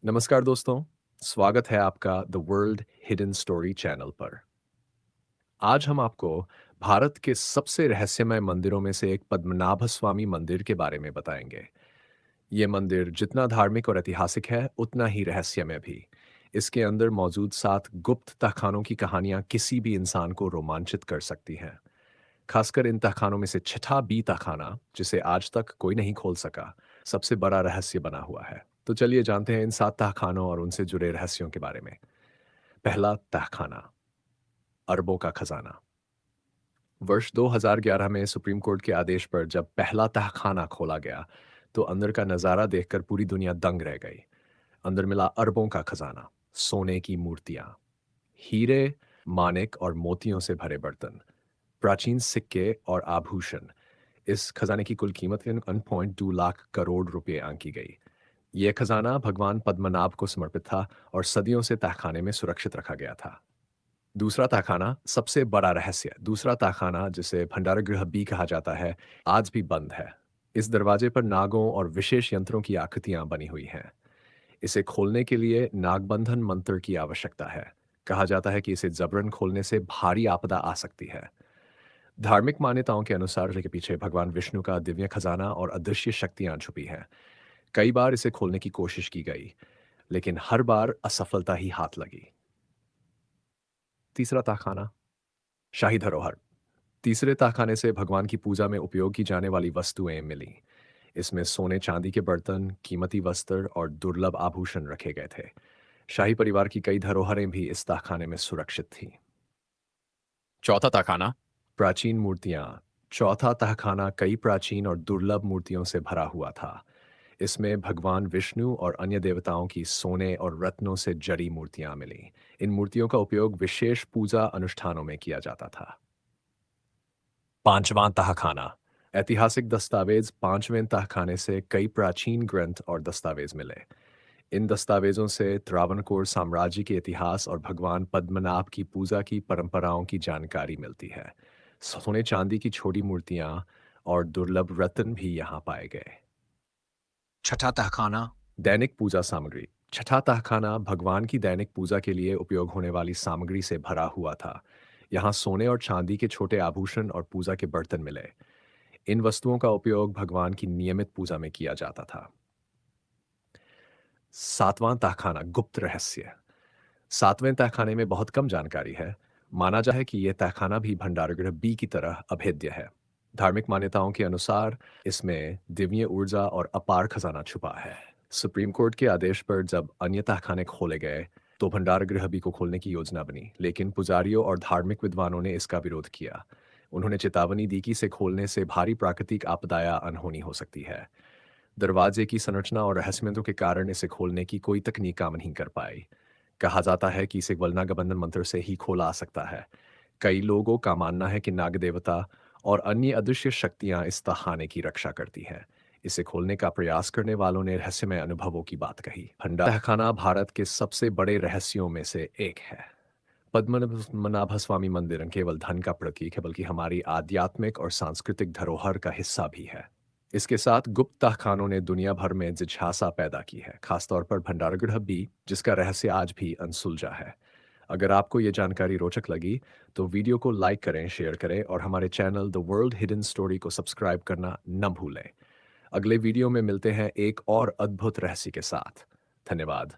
नमस्कार दोस्तों, स्वागत है आपका the world hidden story channel पर। आज हम आपको भारत के सबसे रहस्यमय मंदिरों में से एक पद्मनाभ स्वामी मंदिर के बारे में बताएंगे। ये मंदिर जितना धार्मिक और ऐतिहासिक है, उतना ही रहस्यमय भी। इसके अंदर मौजूद 7 गुप्त तहखानों की कहानियां किसी भी इंसान को रोमांचित कर सकती हैं। खासकर इन तहखानों में से छठा बी तहखाना, जिसे आज तक कोई नहीं खोल सका, सबसे बड़ा रहस्य बना हुआ है। तो चलिए जानते हैं इन 7 तहखानों और उनसे जुड़े रहस्यों के बारे में। पहला तहखाना, अरबों का खजाना। वर्ष 2011 में सुप्रीम कोर्ट के आदेश पर जब पहला तहखाना खोला गया, तो अंदर का नजारा देखकर पूरी दुनिया दंग रह गई। अंदर मिला अरबों का खजाना, सोने की मूर्तियां, हीरे, मानिक और मोतियों से भरे बर्तन, प्राचीन सिक्के और आभूषण। इस खजाने की कुल कीमत 1.2 लाख करोड़ रुपए आंकी गई। यह खजाना भगवान पद्मनाभ को समर्पित था और सदियों से तहखाने में सुरक्षित रखा गया था। दूसरा तहखाना, सबसे बड़ा रहस्य। दूसरा तहखाना, जिसे भंडारगृह बी कहा जाता है, आज भी बंद है। इस दरवाजे पर नागों और विशेष यंत्रों की आकृतियां बनी हुई हैं। इसे खोलने के लिए नागबंधन मंत्र की आवश्यकता है। कहा जाता है कि इसे जबरन खोलने से भारी आपदा आ सकती है। धार्मिक मान्यताओं के अनुसार इसके पीछे भगवान विष्णु का दिव्य खजाना और अदृश्य शक्तियां छुपी हैं। कई बार इसे खोलने की कोशिश की गई, लेकिन हर बार असफलता ही हाथ लगी। तीसरा तहखाना, शाही धरोहर। तीसरे तहखाने से भगवान की पूजा में उपयोग की जाने वाली वस्तुएं मिली। इसमें सोने चांदी के बर्तन, कीमती वस्त्र और दुर्लभ आभूषण रखे गए थे। शाही परिवार की कई धरोहरें भी इस तहखाने में सुरक्षित थीं। चौथा तहखाना। प्राचीन मूर्तियां। चौथा तहखाना कई प्राचीन और दुर्लभ मूर्तियों से भरा हुआ था। इसमें भगवान विष्णु और अन्य देवताओं की सोने और रत्नों से जड़ी मूर्तियां मिलीं। इन मूर्तियों का उपयोग विशेष पूजा अनुष्ठानों में किया जाता था। पांचवां तहखाना, ऐतिहासिक दस्तावेज। पांचवें तहखाने से कई प्राचीन ग्रंथ और दस्तावेज मिले। इन दस्तावेजों से त्रावणकोर साम्राज्य के इतिहास और भगवान पद्मनाभ की पूजा की परंपराओं की जानकारी मिलती है। सोने चांदी की छोटी मूर्तियां और दुर्लभ रत्न भी यहाँ पाए गए। छठा तहखाना। दैनिक पूजा सामग्री। छठा तहखाना भगवान की दैनिक पूजा के लिए उपयोग होने वाली सामग्री से भरा हुआ था। यहाँ सोने और चांदी के छोटे आभूषण और पूजा के बर्तन मिले। इन वस्तुओं का उपयोग भगवान की नियमित पूजा में किया जाता था। सातवां तहखाना, गुप्त रहस्य। सातवें तहखाने में बहुत कम जानकारी है। माना जाता है कि यह तहखाना भी भंडारगृह बी की तरह अभेद्य है। धार्मिक मान्यताओं के अनुसार इसमें दिव्य ऊर्जा और अपार खजाना छुपा है। सुप्रीम कोर्ट के आदेश पर जब अन्य तहखाने खोले गए, तो भंडारगृह बी को खोलने की योजना बनी, लेकिन पुजारियों और धार्मिक विद्वानों ने इसका विरोध किया। उन्होंने चेतावनी दी कि इसे खोलने से भारी प्राकृतिक आपदायां अनहोनी हो सकती है। दरवाजे की संरचना और रहस्यमयों के कारण इसे खोलने की कोई तकनीक काम नहीं कर पाई। कहा जाता है कि इसे वल्लनागबंधन मंत्र से ही खोला आ सकता है। कई लोगों का मानना है कि नाग देवता और अन्य अदृश्य शक्तियां इस तहाने की रक्षा करती हैं। इसे खोलने का प्रयास करने वालों ने रहस्यमय अनुभवों की बात कही। भंडार तहखाना भारत के सबसे बड़े रहस्यों में से एक है। पद्मनाभ स्वामी मंदिर न केवल धन का प्रतीक है, बल्कि हमारी आध्यात्मिक और सांस्कृतिक धरोहर का हिस्सा भी है। इसके साथ गुप्त तहखानों ने दुनिया भर में जिज्ञासा पैदा की है, खासतौर पर भंडारगृह भी, जिसका रहस्य आज भी अनसुलझा है। अगर आपको ये जानकारी रोचक लगी, तो वीडियो को लाइक करें, शेयर करें और हमारे channel the world hidden story को सब्सक्राइब करना न भूलें। अगले वीडियो में मिलते हैं एक और अद्भुत रहस्य के साथ। धन्यवाद।